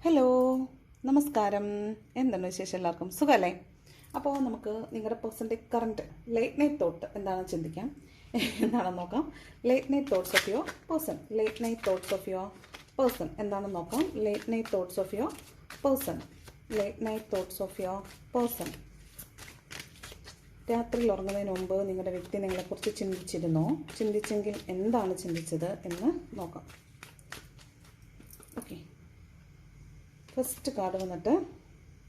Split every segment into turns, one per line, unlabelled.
Hello, നമസ്കാരം. എന്താണ് വിശേഷം? എല്ലാവർക്കും സുഖമല്ലേ? അപ്പോൾ നമുക്ക് നിങ്ങളുടെ പേഴ്സൻ്റെ കറണ്ട് ലേറ്റ് നൈറ്റ് തോട്ട് എന്താണെന്ന് ചിന്തിക്കാം. എന്താണെന്ന് നോക്കാം. Late night thoughts of your person. Late night thoughts of your person എന്താണെന്ന് നോക്കാം. Late night thoughts of your person. Late night thoughts of your person. രാത്രിയിൽ ഉറങ്ങുന്നതിന് മുമ്പ് നിങ്ങളുടെ വ്യക്തി നിങ്ങളെക്കുറിച്ച് ചിന്തിച്ചിരുന്നോ? ചിന്തിച്ചെങ്കിൽ എന്താണ് ചിന്തിച്ചത് എന്ന് നോക്കാം. ഓക്കെ, ഫസ്റ്റ് കാർഡ് വന്നിട്ട്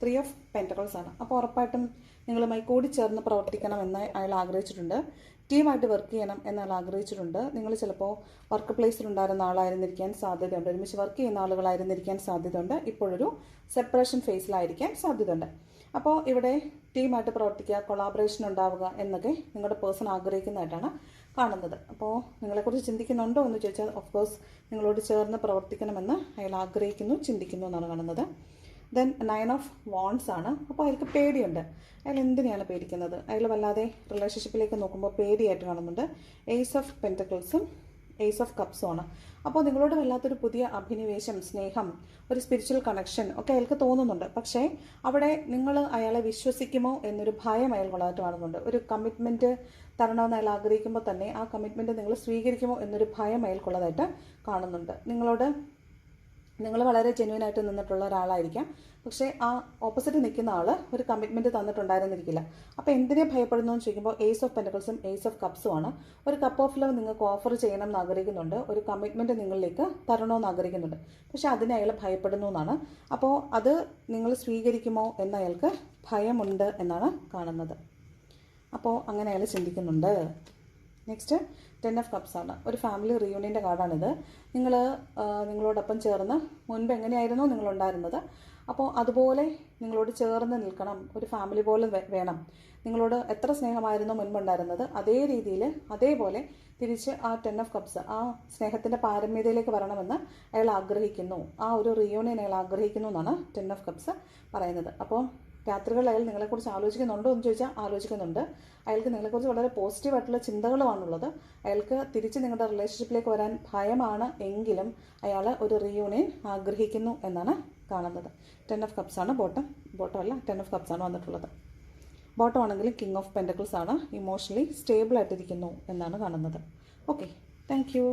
3 ഓഫ് പെൻറ്റക്കിൾസ് ആണ്. അപ്പോൾ ഉറപ്പായിട്ടും നിങ്ങളുമായി കൂടിച്ചേർന്ന് പ്രവർത്തിക്കണമെന്ന് അയാൾ ആഗ്രഹിച്ചിട്ടുണ്ട്. ടീമായിട്ട് വർക്ക് ചെയ്യണം എന്ന് അയാൾ ആഗ്രഹിച്ചിട്ടുണ്ട്. നിങ്ങൾ ചിലപ്പോൾ വർക്ക് പ്ലേസിലുണ്ടായിരുന്ന ആളായിരുന്നിരിക്കാൻ സാധ്യതയുണ്ട്. ഒരുമിച്ച് വർക്ക് ചെയ്യുന്ന ആളുകളായിരുന്നിരിക്കാൻ സാധ്യതയുണ്ട്. ഇപ്പോഴൊരു സെപ്പറേഷൻ ഫേസിലായിരിക്കാൻ സാധ്യതയുണ്ട്. അപ്പോൾ ഇവിടെ ടീമായിട്ട് പ്രവർത്തിക്കുക, കൊളാബറേഷൻ ഉണ്ടാവുക എന്നൊക്കെ നിങ്ങളുടെ പേഴ്സൺ ആഗ്രഹിക്കുന്നതായിട്ടാണ് കാണുന്നത്. അപ്പോൾ നിങ്ങളെക്കുറിച്ച് ചിന്തിക്കുന്നുണ്ടോ എന്ന് ചോദിച്ചാൽ ഓഫ്കോഴ്സ് നിങ്ങളോട് ചേർന്ന് പ്രവർത്തിക്കണമെന്ന് അയാൾ ആഗ്രഹിക്കുന്നു, ചിന്തിക്കുന്നു എന്നാണ് കാണുന്നത്. ദെൻ 9 ഓഫ് വാണ്ട്സ് ആണ്. അപ്പോൾ അയാൾക്ക് പേടിയുണ്ട്. അയാൾ എന്തിനെയാണ് പേടിക്കുന്നത്? അയാൾ വല്ലാതെ റിലേഷൻഷിപ്പിലേക്ക് നോക്കുമ്പോൾ പേടിയായിട്ട് കാണുന്നുണ്ട്. ഏസ് ഓഫ് പെൻറ്റക്കിൾസും ഏസ് ഓഫ് കപ്സും ആണ്. അപ്പോൾ നിങ്ങളോട് വല്ലാത്തൊരു പുതിയ അഭിനിവേശം, സ്നേഹം, ഒരു സ്പിരിച്വൽ കണക്ഷൻ ഒക്കെ അയാൾക്ക് തോന്നുന്നുണ്ട്. പക്ഷേ അവിടെ നിങ്ങൾ അയാളെ വിശ്വസിക്കുമോ എന്നൊരു ഭയം അയാൾ വളർന്നു കാണുന്നുണ്ട്. ഒരു കമ്മിറ്റ്മെൻറ്റ് തരണമെന്ന് അയാൾ ആഗ്രഹിക്കുമ്പോൾ തന്നെ ആ കമ്മിറ്റ്മെൻറ്റ് നിങ്ങൾ സ്വീകരിക്കുമോ എന്നൊരു ഭയം അയാൾക്കുള്ളതായിട്ട് കാണുന്നുണ്ട്. നിങ്ങൾ വളരെ ജെന്യുവനായിട്ട് നിന്നിട്ടുള്ള ഒരാളായിരിക്കാം. പക്ഷേ ആ ഓപ്പോസിറ്റ് നിൽക്കുന്ന ആൾ ഒരു കമ്മിറ്റ്മെൻറ്റ് തന്നിട്ടുണ്ടായിരുന്നിരിക്കില്ല. അപ്പോൾ എന്തിനെ ഭയപ്പെടുന്നു എന്ന് ചോദിക്കുമ്പോൾ ഏസ് ഓഫ് പെൻറ്റക്കിൾസും ഏസ് ഓഫ് കപ്സും ആണ്. ഒരു കപ്പ് ഓഫ് ലവ് നിങ്ങൾക്ക് ഓഫർ ചെയ്യണം എന്ന് ആഗ്രഹിക്കുന്നുണ്ട്. ഒരു കമ്മിറ്റ്മെൻറ്റ് നിങ്ങളിലേക്ക് തരണമെന്ന് ആഗ്രഹിക്കുന്നുണ്ട്. പക്ഷേ അതിനെ അയാൾ ഭയപ്പെടുന്നു എന്നാണ്. അപ്പോൾ അത് നിങ്ങൾ സ്വീകരിക്കുമോ എന്ന് അയാൾക്ക് ഭയമുണ്ട് എന്നാണ് കാണുന്നത്. അപ്പോൾ അങ്ങനെ അയാൾ ചിന്തിക്കുന്നുണ്ട്. നെക്സ്റ്റ് 10 ഓഫ് കപ്സ് ആണ്. ഒരു ഫാമിലി റിയൂണിയൻ്റെ കാർഡാണിത്. നിങ്ങളോടൊപ്പം ചേർന്ന് മുൻപ് എങ്ങനെയായിരുന്നു നിങ്ങളുണ്ടായിരുന്നത്, അപ്പോൾ അതുപോലെ നിങ്ങളോട് ചേർന്ന് നിൽക്കണം. ഒരു ഫാമിലി പോലെ വേണം. നിങ്ങളോട് എത്ര സ്നേഹമായിരുന്നു മുൻപുണ്ടായിരുന്നത് അതേ രീതിയിൽ അതേപോലെ തിരിച്ച് ആ 10 ഓഫ് കപ്സ് ആ സ്നേഹത്തിൻ്റെ പാരമ്യതയിലേക്ക് വരണമെന്ന് അയാൾ ആഗ്രഹിക്കുന്നു. ആ ഒരു റിയൂണിയൻ അയാൾ ആഗ്രഹിക്കുന്നു എന്നാണ് 10 ഓഫ് കപ്സ് പറയുന്നത്. അപ്പോൾ രാത്രികളിൽ അയാൾ നിങ്ങളെക്കുറിച്ച് ആലോചിക്കുന്നുണ്ടോ എന്ന് ചോദിച്ചാൽ ആലോചിക്കുന്നുണ്ട്. അയാൾക്ക് നിങ്ങളെക്കുറിച്ച് വളരെ പോസിറ്റീവായിട്ടുള്ള ചിന്തകളുമാണുള്ളത്. അയാൾക്ക് തിരിച്ച് നിങ്ങളുടെ റിലേഷൻഷിപ്പിലേക്ക് വരാൻ ഭയമാണ് എങ്കിലും അയാൾ ഒരു റിയൂണിയൻ ആഗ്രഹിക്കുന്നു എന്നാണ് കാണുന്നത്. 10 ഓഫ് കപ്സ് ആണ് ബോട്ടം അല്ല 10 ഓഫ് കപ്സ് ആണ് വന്നിട്ടുള്ളത്. ബോട്ടം ആണെങ്കിലും കിങ് ഓഫ് പെൻറ്റക്കിൾസ് ആണ്. ഇമോഷണലി സ്റ്റേബിൾ ആയിട്ടിരിക്കുന്നു എന്നാണ് കാണുന്നത്. Okay, thank you.